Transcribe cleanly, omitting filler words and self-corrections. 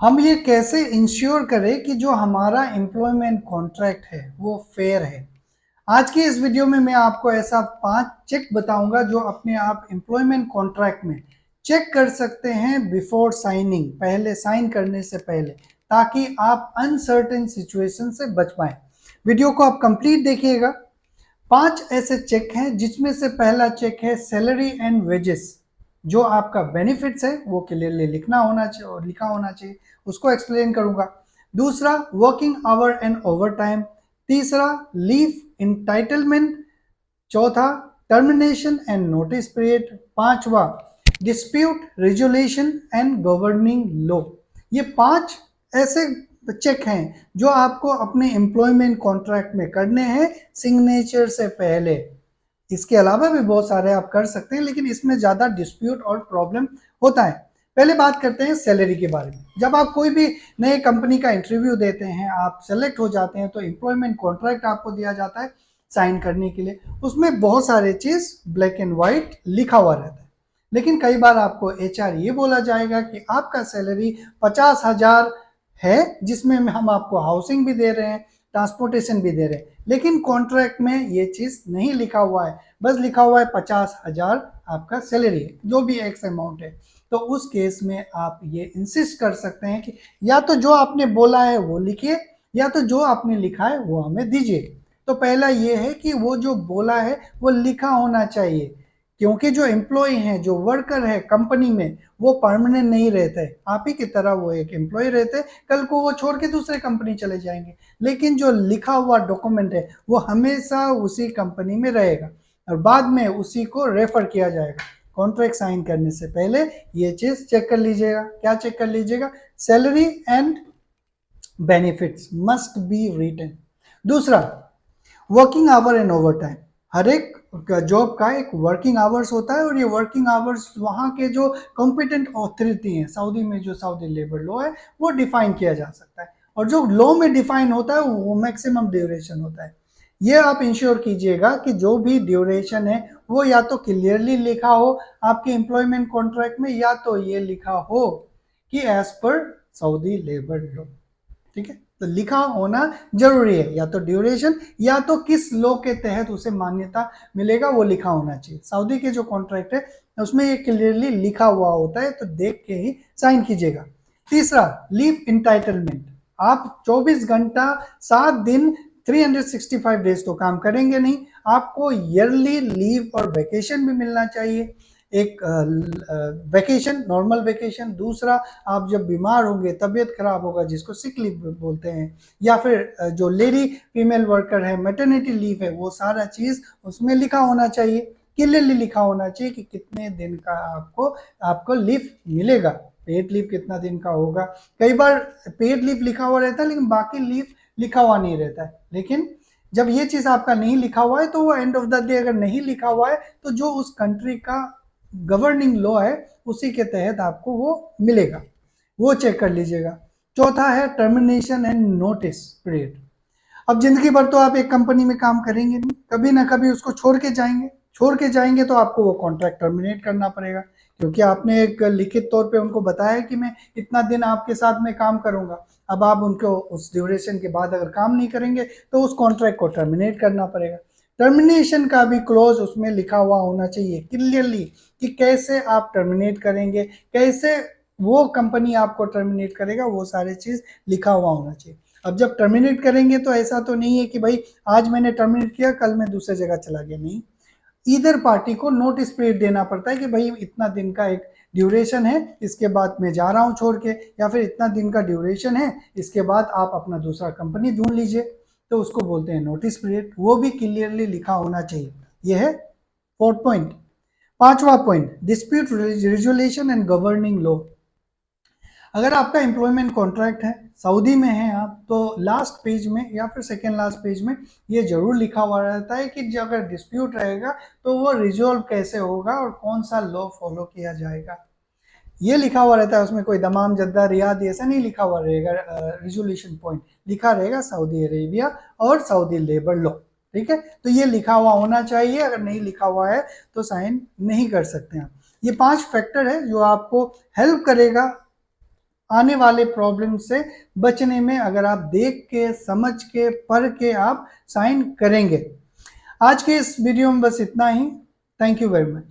हम ये कैसे इंश्योर करें कि जो हमारा एम्प्लॉयमेंट कॉन्ट्रैक्ट है वो फेयर है। आज की इस वीडियो में मैं आपको ऐसा 5 चेक बताऊंगा जो अपने आप एम्प्लॉयमेंट कॉन्ट्रैक्ट में चेक कर सकते हैं बिफोर साइनिंग, पहले साइन करने से पहले, ताकि आप अनसर्टेन सिचुएशन से बच पाए। वीडियो को आप कंप्लीट देखिएगा। 5 ऐसे चेक हैं जिसमें से पहला चेक है सैलरी एंड वेजेस। जो आपका बेनिफिट्स है वो क्लियरली लिखना होना चाहिए और लिखा होना चाहिए, उसको एक्सप्लेन करूंगा। दूसरा, working hour and over time. तीसरा, लीव इंटाइटलमेंट। चौथा, टर्मिनेशन एंड नोटिस पीरियड। पांचवा, dispute resolution and governing law. ये 5 ऐसे चेक हैं जो आपको अपने एम्प्लॉयमेंट कॉन्ट्रैक्ट में करने हैं सिग्नेचर से पहले। इसके अलावा भी बहुत सारे आप कर सकते हैं, लेकिन इसमें ज़्यादा डिस्प्यूट और प्रॉब्लम होता है। पहले बात करते हैं सैलरी के बारे में। जब आप कोई भी नए कंपनी का इंटरव्यू देते हैं, आप सेलेक्ट हो जाते हैं, तो एम्प्लॉयमेंट कॉन्ट्रैक्ट आपको दिया जाता है साइन करने के लिए। उसमें बहुत सारे चीज़ ब्लैक एंड वाइट लिखा हुआ रहता है, लेकिन कई बार आपको एचआर ये बोला जाएगा कि आपका सैलरी 50,000 है, जिसमें हम आपको हाउसिंग भी दे रहे हैं, ट्रांसपोर्टेशन भी दे रहे हैं, लेकिन कॉन्ट्रैक्ट में ये चीज़ नहीं लिखा हुआ है। बस लिखा हुआ है 50,000 आपका सैलरी है, जो भी एक्स अमाउंट है। तो उस केस में आप ये इंसिस्ट कर सकते हैं कि या तो जो आपने बोला है वो लिखिए, या तो जो आपने लिखा है वो हमें दीजिए। तो पहला ये है कि वो जो बोला है वो लिखा होना चाहिए, क्योंकि जो एम्प्लॉय हैं, जो वर्कर है कंपनी में, वो परमानेंट नहीं रहते। आप ही की तरह वो एक एम्प्लॉय रहते, कल को वो छोड़ के दूसरे कंपनी चले जाएंगे, लेकिन जो लिखा हुआ डॉक्यूमेंट है वो हमेशा उसी कंपनी में रहेगा और बाद में उसी को रेफर किया जाएगा। कॉन्ट्रैक्ट साइन करने से पहले ये चीज चेक कर लीजिएगा। क्या चेक कर लीजिएगा? Salary and benefits must be written. दूसरा, working hour and overtime. हर एक जॉब का एक वर्किंग आवर्स होता है, और ये वर्किंग आवर्स वहाँ के जो कॉम्पिटेंट अथॉरिटी हैं, सऊदी में जो सऊदी लेबर लॉ है वो डिफाइन किया जा सकता है, और जो लॉ में डिफाइन होता है वो मैक्सिमम ड्यूरेशन होता है। ये आप इंश्योर कीजिएगा कि जो भी ड्यूरेशन है वो या तो क्लियरली लिखा हो आपके एम्प्लॉयमेंट कॉन्ट्रैक्ट में, या तो ये लिखा हो कि as per Saudi labour law. ठीक है, तो लिखा होना जरूरी है, या तो ड्यूरेशन या तो किस लॉ के तहत उसे मान्यता मिलेगा वो लिखा होना चाहिए। सऊदी के जो कॉन्ट्रैक्ट है उसमें ये क्लियरली लिखा हुआ होता है, तो देख के ही साइन कीजिएगा। तीसरा, लीव इंटाइटलमेंट। आप 24 घंटा 7 दिन 365 डेज तो काम करेंगे नहीं, आपको ईयरली लीव और वेकेशन भी मिलना चाहिए। एक वेकेशन, नॉर्मल वेकेशन। दूसरा, आप जब बीमार होंगे, तबीयत खराब होगा, जिसको सिक लीव बोलते हैं, या फिर जो लेडी फीमेल वर्कर है, मैटरनिटी लीव है, वो सारा चीज़ उसमें लिखा होना चाहिए। क्लियरली लिखा होना चाहिए कि कितने दिन का आपको लीव मिलेगा, पेड लीव कितना दिन का होगा। कई बार पेड लीव लिखा हुआ रहता है लेकिन बाकी लीव लिखा हुआ नहीं रहता है। लेकिन जब ये चीज़ आपका नहीं लिखा हुआ है तो वो एंड ऑफ द डे अगर नहीं लिखा हुआ है तो जो उस कंट्री का गवर्निंग लॉ है उसी के तहत आपको वो मिलेगा, वो चेक कर लीजिएगा। चौथा है टर्मिनेशन एंड नोटिस पीरियड। अब जिंदगी भर तो आप एक कंपनी में काम करेंगे नहीं, कभी ना कभी उसको छोड़ के जाएंगे तो आपको वो कॉन्ट्रैक्ट टर्मिनेट करना पड़ेगा, क्योंकि आपने एक लिखित तौर पे उनको बताया कि मैं इतना दिन आपके साथ में काम करूंगा। अब आप उनको उस ड्यूरेशन के बाद अगर काम नहीं करेंगे तो उस कॉन्ट्रैक्ट को टर्मिनेट करना पड़ेगा। टर्मिनेशन का भी क्लोज उसमें लिखा हुआ होना चाहिए क्लियरली कि कैसे आप टर्मिनेट करेंगे, कैसे वो कंपनी आपको टर्मिनेट करेगा, वो सारी चीज लिखा हुआ होना चाहिए। अब जब टर्मिनेट करेंगे तो ऐसा तो नहीं है कि भाई आज मैंने टर्मिनेट किया कल मैं दूसरी जगह चला गया, नहीं। ईदर पार्टी को नोटिस पीरियड देना पड़ता है कि भाई इतना दिन का एक ड्यूरेशन है, इसके बाद मैं जा रहा हूँ छोड़ के, या फिर इतना दिन का ड्यूरेशन है, इसके बाद आप अपना दूसरा कंपनी ढूंढ लीजिए। तो उसको बोलते हैं नोटिस पीरियड, वो भी क्लियरली लिखा होना चाहिए। यह है फोर्थ पॉइंट। पांचवा point, dispute resolution and governing law. अगर आपका एम्प्लॉयमेंट कॉन्ट्रैक्ट है, सऊदी में है आप, तो लास्ट पेज में या फिर सेकेंड लास्ट पेज में ये जरूर लिखा हुआ रहता है कि जब अगर डिस्प्यूट रहेगा तो वो रिजोल्व कैसे होगा और कौन सा लॉ फॉलो किया जाएगा, ये लिखा हुआ रहता है। उसमें कोई दमाम, जद्दा, रियाद ऐसा नहीं लिखा हुआ रहेगा। रिजोल्यूशन पॉइंट लिखा रहेगा सऊदी अरेबिया और सऊदी लेबर लॉ। ठीक है, तो ये लिखा हुआ होना चाहिए, अगर नहीं लिखा हुआ है तो साइन नहीं कर सकते हैं। ये 5 फैक्टर है जो आपको हेल्प करेगा आने वाले प्रॉब्लम से बचने में, अगर आप देख के, समझ के, पढ़ के आप साइन करेंगे। आज के इस वीडियो में बस इतना ही। Thank you very much.